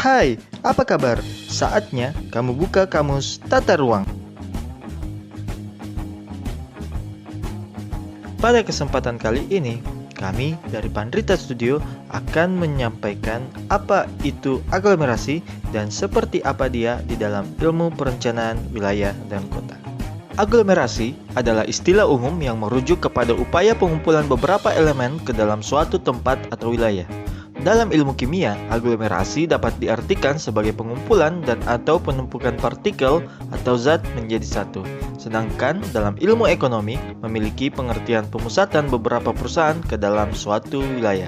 Hai, apa kabar? Saatnya kamu buka kamus tata ruang. Pada kesempatan kali ini, kami dari Pandrita Studio akan menyampaikan apa itu aglomerasi dan seperti apa dia di dalam ilmu perencanaan wilayah dan kota. Aglomerasi adalah istilah umum yang merujuk kepada upaya pengumpulan beberapa elemen ke dalam suatu tempat atau wilayah. Dalam ilmu kimia, aglomerasi dapat diartikan sebagai pengumpulan dan atau penumpukan partikel atau zat menjadi satu. Sedangkan dalam ilmu ekonomi memiliki pengertian pemusatan beberapa perusahaan ke dalam suatu wilayah.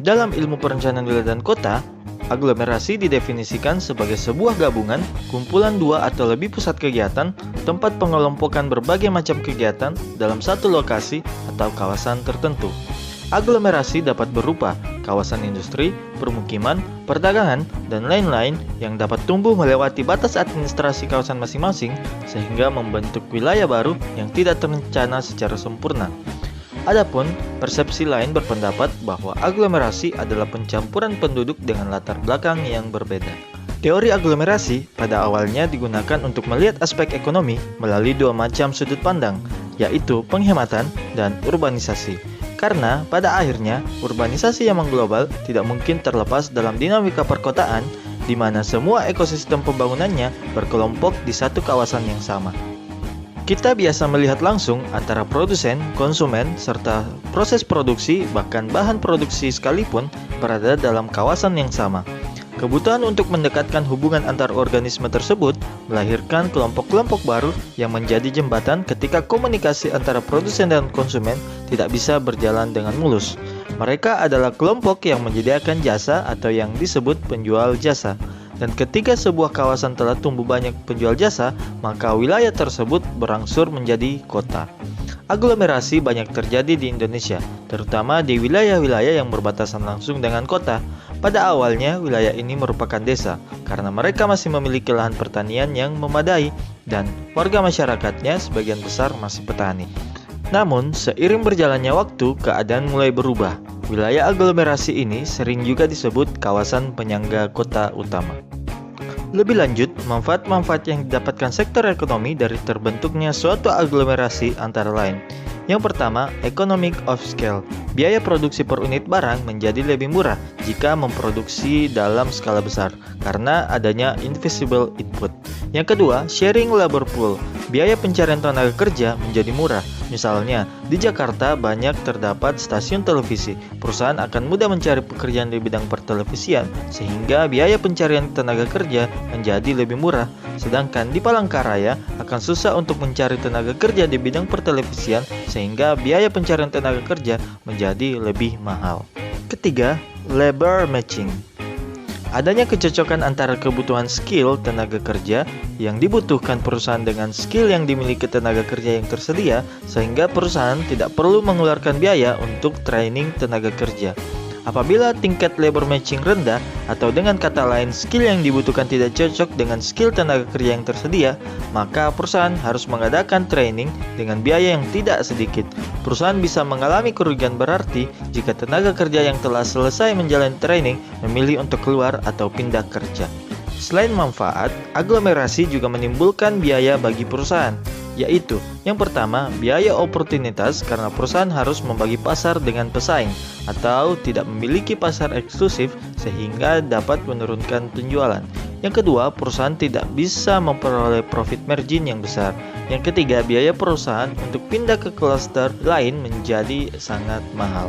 Dalam ilmu perencanaan wilayah dan kota, aglomerasi didefinisikan sebagai sebuah gabungan, kumpulan dua atau lebih pusat kegiatan, tempat pengelompokan berbagai macam kegiatan dalam satu lokasi atau kawasan tertentu. Aglomerasi dapat berupa kawasan industri, permukiman, perdagangan, dan lain-lain yang dapat tumbuh melewati batas administrasi kawasan masing-masing sehingga membentuk wilayah baru yang tidak terencana secara sempurna. Adapun persepsi lain berpendapat bahwa aglomerasi adalah pencampuran penduduk dengan latar belakang yang berbeda. Teori aglomerasi pada awalnya digunakan untuk melihat aspek ekonomi melalui dua macam sudut pandang, yaitu penghematan dan urbanisasi. Karena pada akhirnya, urbanisasi yang mengglobal tidak mungkin terlepas dalam dinamika perkotaan, di mana semua ekosistem pembangunannya berkelompok di satu kawasan yang sama. Kita biasa melihat langsung antara produsen, konsumen, serta proses produksi, bahkan bahan produksi sekalipun berada dalam kawasan yang sama. Kebutuhan untuk mendekatkan hubungan antar organisme tersebut melahirkan kelompok-kelompok baru yang menjadi jembatan ketika komunikasi antara produsen dan konsumen tidak bisa berjalan dengan mulus. Mereka adalah kelompok yang menyediakan jasa atau yang disebut penjual jasa. Dan ketika sebuah kawasan telah tumbuh banyak penjual jasa, maka wilayah tersebut berangsur menjadi kota. Aglomerasi banyak terjadi di Indonesia, terutama di wilayah-wilayah yang berbatasan langsung dengan kota. Pada awalnya, wilayah ini merupakan desa, karena mereka masih memiliki lahan pertanian yang memadai, dan warga masyarakatnya sebagian besar masih petani. Namun, seiring berjalannya waktu, keadaan mulai berubah. Wilayah aglomerasi ini sering juga disebut kawasan penyangga kota utama. Lebih lanjut, manfaat-manfaat yang didapatkan sektor ekonomi dari terbentuknya suatu aglomerasi antara lain. Yang pertama, economic of scale. Biaya produksi per unit barang menjadi lebih murah jika memproduksi dalam skala besar karena adanya invisible input. Yang kedua, sharing labor pool. Biaya pencarian tenaga kerja menjadi murah. Misalnya, di Jakarta banyak terdapat stasiun televisi. Perusahaan akan mudah mencari pekerjaan di bidang pertelevisian sehingga biaya pencarian tenaga kerja menjadi lebih murah. Sedangkan di Palangkaraya akan susah untuk mencari tenaga kerja di bidang pertelevisian sehingga biaya pencarian tenaga kerja menjadi lebih mahal. Ketiga, labor matching. Adanya kecocokan antara kebutuhan skill tenaga kerja yang dibutuhkan perusahaan dengan skill yang dimiliki tenaga kerja yang tersedia, sehingga perusahaan tidak perlu mengeluarkan biaya untuk training tenaga kerja. Apabila tingkat labor matching rendah, atau dengan kata lain skill yang dibutuhkan tidak cocok dengan skill tenaga kerja yang tersedia, maka perusahaan harus mengadakan training dengan biaya yang tidak sedikit. Perusahaan bisa mengalami kerugian berarti jika tenaga kerja yang telah selesai menjalani training memilih untuk keluar atau pindah kerja. Selain manfaat, aglomerasi juga menimbulkan biaya bagi perusahaan, yaitu yang pertama, biaya oportunitas karena perusahaan harus membagi pasar dengan pesaing atau tidak memiliki pasar eksklusif sehingga dapat menurunkan penjualan. Yang kedua, perusahaan tidak bisa memperoleh profit margin yang besar. Yang ketiga, biaya perusahaan untuk pindah ke klaster lain menjadi sangat mahal.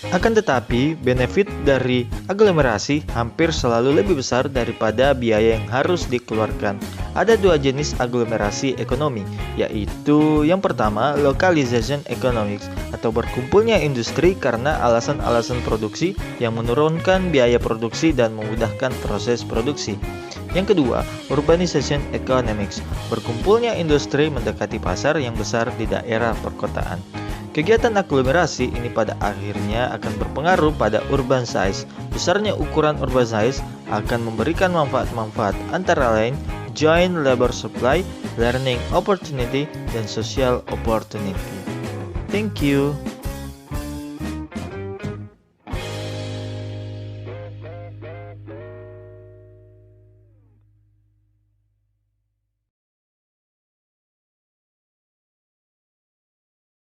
Akan tetapi, benefit dari aglomerasi hampir selalu lebih besar daripada biaya yang harus dikeluarkan. Ada dua jenis aglomerasi ekonomi, yaitu yang pertama, localization economics, atau berkumpulnya industri karena alasan-alasan produksi yang menurunkan biaya produksi dan memudahkan proses produksi. Yang kedua, urbanization economics, berkumpulnya industri mendekati pasar yang besar di daerah perkotaan. Kegiatan aglomerasi ini pada akhirnya akan berpengaruh pada urban size. Besarnya ukuran urban size akan memberikan manfaat-manfaat antara lain joint labor supply, learning opportunity, dan social opportunity. Thank you.